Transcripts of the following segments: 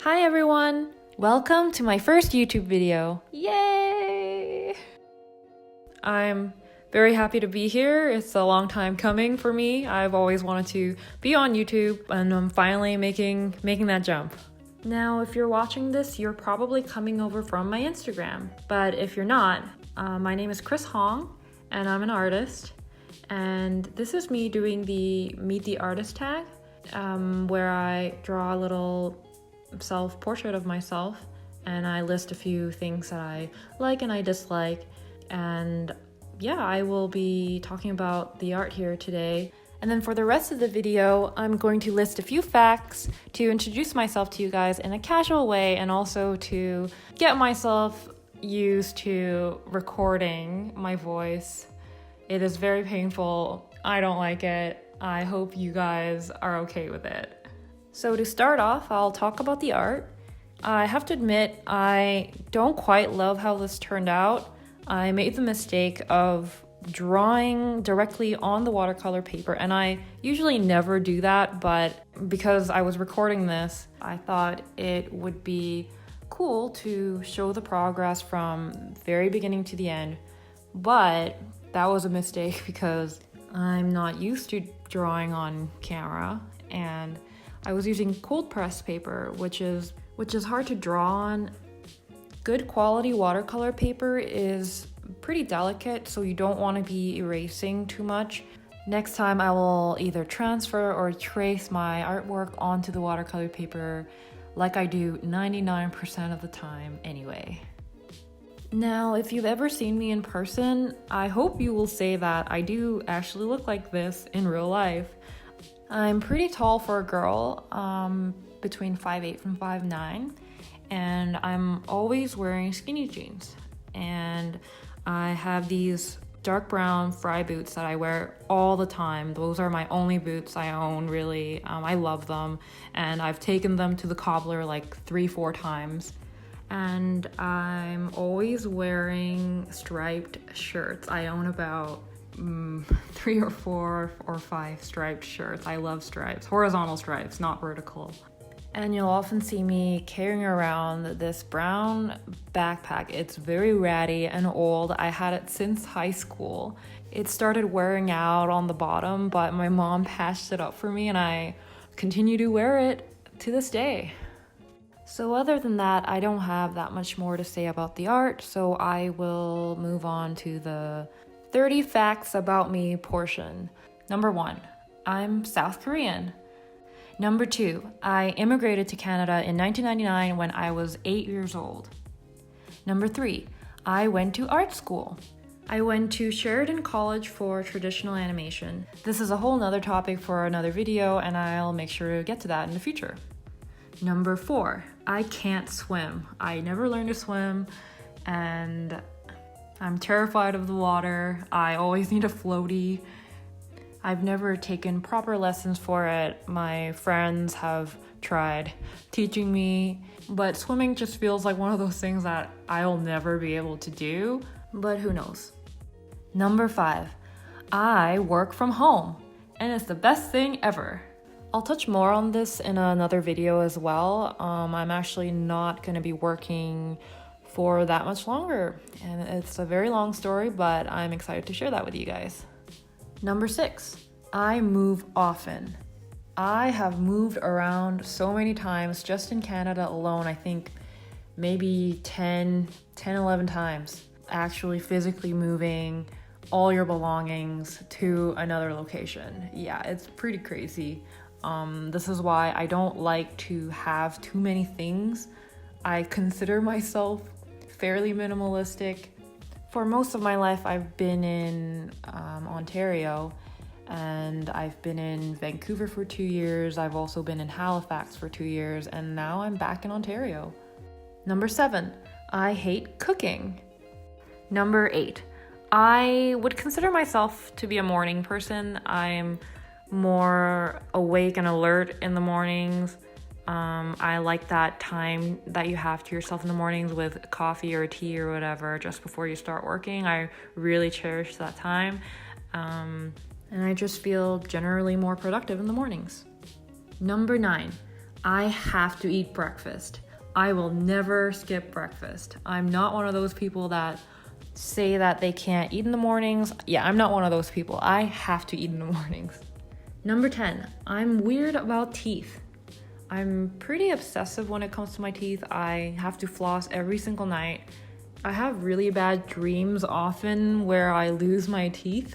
Hi everyone! Welcome to my first YouTube video. Yay! I'm very happy to be here. It's a long time coming for me. I've always wanted to be on YouTube and I'm finally making that jump. Now, if you're watching this, you're probably coming over from my Instagram. But if you're not, my name is Chris Hong and I'm an artist. And this is me doing the Meet the Artist tag, where I draw a little self-portrait of myself and I list a few things that I like and I dislike. And yeah, I will be talking about the art here today. And then for the rest of the video, I'm going to list a few facts to introduce myself to you guys in a casual way and also to get myself used to recording my voice. It is very painful. I don't like it. I hope you guys are okay with it. So to start off, I'll talk about the art. I have to admit, I don't quite love how this turned out. I made the mistake of drawing directly on the watercolor paper, and I usually never do that, but because I was recording this, I thought it would be cool to show the progress from very beginning to the end. But that was a mistake because I'm not used to drawing on camera, and I was using cold press paper, which is hard to draw on. Good quality watercolor paper is pretty delicate, so you don't want to be erasing too much. Next time I will either transfer or trace my artwork onto the watercolor paper like I do 99% of the time anyway. Now, if you've ever seen me in person, I hope you will say that I do actually look like this in real life. I'm pretty tall for a girl, between 5'8" and 5'9", and I'm always wearing skinny jeans. And I have these dark brown Fry boots that I wear all the time. Those are my only boots I own, really. I love them, and I've taken them to the cobbler like 3-4 times. And I'm always wearing striped shirts. I own about 3 or 4 or 5 striped shirts. I love stripes, horizontal stripes, not vertical. And you'll often see me carrying around this brown backpack. It's very ratty and old. I had it since high school. It started wearing out on the bottom, but my mom patched it up for me and I continue to wear it to this day. So other than that, I don't have that much more to say about the art, so I will move on to the 30 facts about me portion. Number 1, I'm South Korean. Number 2, I immigrated to Canada in 1999 when I was 8 years old. Number 3, I went to art school. I went to Sheridan College for traditional animation. This is a whole nother topic for another video, and I'll make sure to get to that in the future. Number 4, I can't swim. I never learned to swim, and I'm terrified of the water. I always need a floaty. I've never taken proper lessons for it. My friends have tried teaching me, but swimming just feels like one of those things that I'll never be able to do, but who knows. Number 5, I work from home, and it's the best thing ever. I'll touch more on this in another video as well. I'm actually not going to be working for that much longer, and it's a very long story, but I'm excited to share that with you guys. Number 6, I move often. I have moved around so many times just in Canada alone. I think maybe 11 times. Actually physically moving all your belongings to another location. Yeah, it's pretty crazy. This is why I don't like to have too many things. I consider myself fairly minimalistic. For most of my life, I've been in Ontario, and I've been in Vancouver for 2 years. I've also been in Halifax for 2 years, and now I'm back in Ontario. Number 7, I hate cooking. Number 8, I would consider myself to be a morning person. I'm more awake and alert in the mornings. I like that time that you have to yourself in the mornings with coffee or tea or whatever just before you start working. I really cherish that time. And I just feel generally more productive in the mornings. Number 9, I have to eat breakfast. I will never skip breakfast. I'm not one of those people that say that they can't eat in the mornings. Yeah, I'm not one of those people. I have to eat in the mornings. Number 10, I'm weird about teeth. I'm pretty obsessive when it comes to my teeth. I have to floss every single night. I have really bad dreams often where I lose my teeth,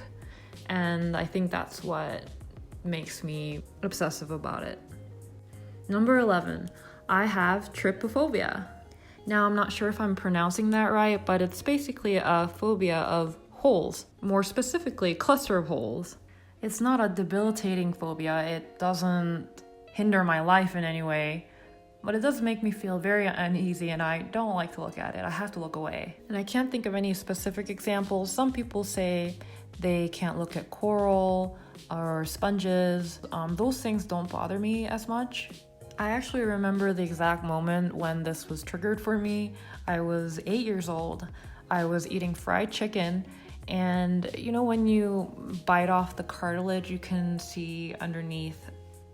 and I think that's what makes me obsessive about it. Number 11, I have trypophobia. Now, I'm not sure if I'm pronouncing that right, but it's basically a phobia of holes, more specifically, cluster of holes. It's not a debilitating phobia. It doesn't hinder my life in any way, but it does make me feel very uneasy, and I don't like to look at it. I have to look away. And I can't think of any specific examples. Some people say they can't look at coral or sponges. Those things don't bother me as much. I actually remember the exact moment when this was triggered for me. I was 8 years old. I was eating fried chicken, and when you bite off the cartilage, you can see underneath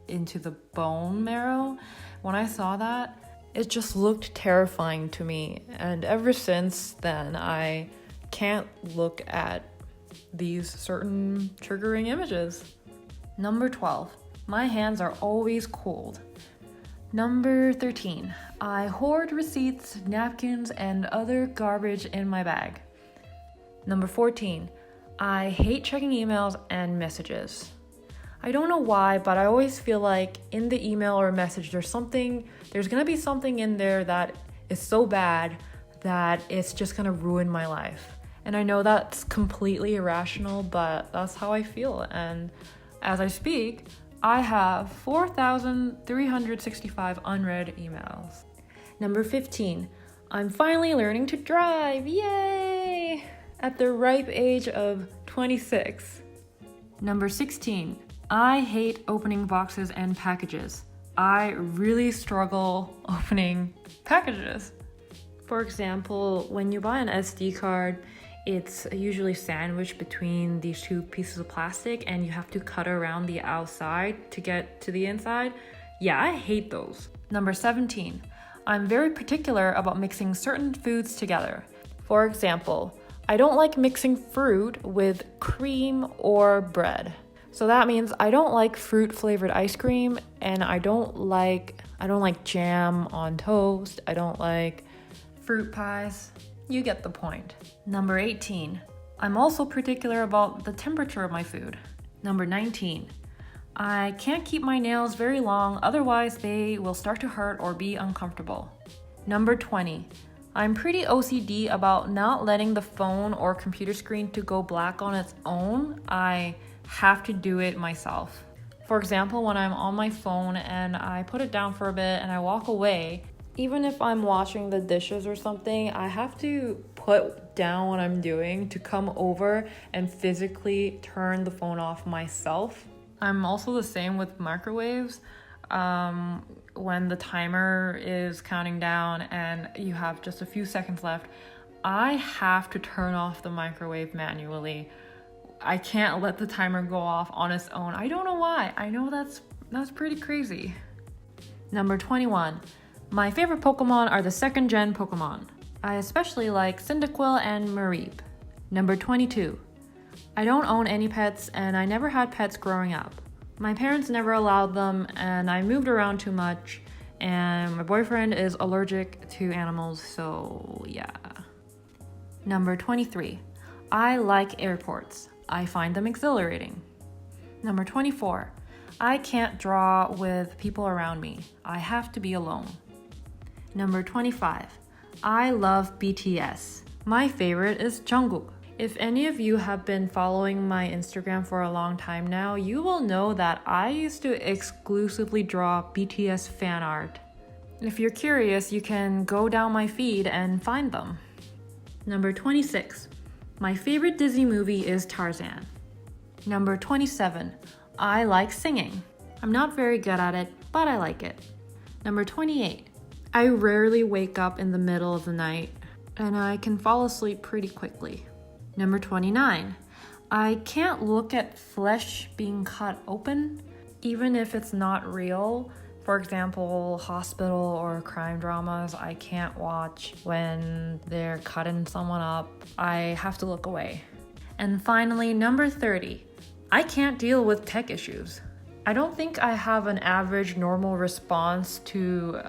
into the bone marrow. When I saw that, it just looked terrifying to me, and ever since then I can't look at these certain triggering images. Number 12, my hands are always cold. Number 13, I hoard receipts, napkins, and other garbage in my bag. Number 14, I hate checking emails and messages. I don't know why, but I always feel like in the email or message there's gonna be something in there that is so bad that it's just gonna ruin my life. And I know that's completely irrational, but that's how I feel. And as I speak, I have 4,365 unread emails. Number 15, I'm finally learning to drive. Yay! At the ripe age of 26. Number 16, I hate opening boxes and packages. I really struggle opening packages. For example, when you buy an SD card, it's usually sandwiched between these two pieces of plastic, and you have to cut around the outside to get to the inside. Yeah, I hate those. Number 17, I'm very particular about mixing certain foods together. For example, I don't like mixing fruit with cream or bread. So that means I don't like fruit flavored ice cream, and I don't like jam on toast. I don't like fruit pies. You get the point. Number 18, I'm also particular about the temperature of my food. Number 19, I can't keep my nails very long, otherwise they will start to hurt or be uncomfortable. Number 20, I'm pretty OCD about not letting the phone or computer screen to go black on its own. I have to do it myself. For example, when I'm on my phone and I put it down for a bit and I walk away, even if I'm washing the dishes or something, I have to put down what I'm doing to come over and physically turn the phone off myself. I'm also the same with microwaves. When the timer is counting down and you have just a few seconds left, I have to turn off the microwave manually. I can't let the timer go off on its own. I don't know why. I know that's pretty crazy. Number 21. My favorite Pokemon are the second gen Pokemon. I especially like Cyndaquil and Mareep. Number 22. I don't own any pets, and I never had pets growing up. My parents never allowed them, and I moved around too much, and my boyfriend is allergic to animals, so yeah. Number 23. I like airports. I find them exhilarating. Number 24. I can't draw with people around me. I have to be alone. Number 25. I love BTS. My favorite is Jungkook. If any of you have been following my Instagram for a long time now, you will know that I used to exclusively draw BTS fan art. If you're curious, you can go down my feed and find them. Number 26. My favorite Disney movie is Tarzan. Number 27. I like singing. I'm not very good at it, but I like it. Number 28. I rarely wake up in the middle of the night, and I can fall asleep pretty quickly. Number 29. I can't look at flesh being cut open. Even if it's not real, For example, hospital or crime dramas, I can't watch when they're cutting someone up. I have to look away. And finally, number 30, I can't deal with tech issues. I don't think I have an average normal response to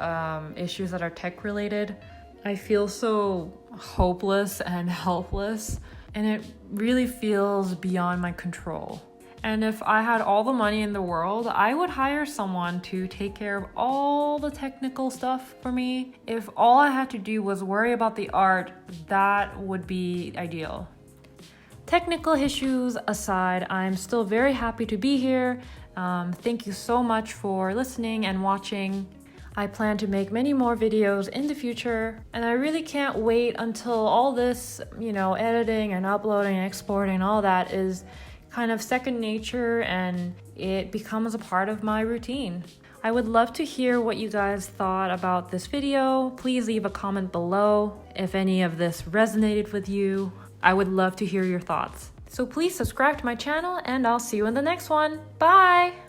issues that are tech related. I feel so hopeless and helpless, and it really feels beyond my control. And if I had all the money in the world, I would hire someone to take care of all the technical stuff for me. If all I had to do was worry about the art, that would be ideal. Technical issues aside, I'm still very happy to be here. Thank you so much for listening and watching. I plan to make many more videos in the future, and I really can't wait until all this, editing and uploading and exporting and all that is kind of second nature and it becomes a part of my routine. I would love to hear what you guys thought about this video. Please leave a comment below if any of this resonated with you. I would love to hear your thoughts. So please subscribe to my channel and I'll see you in the next one. Bye!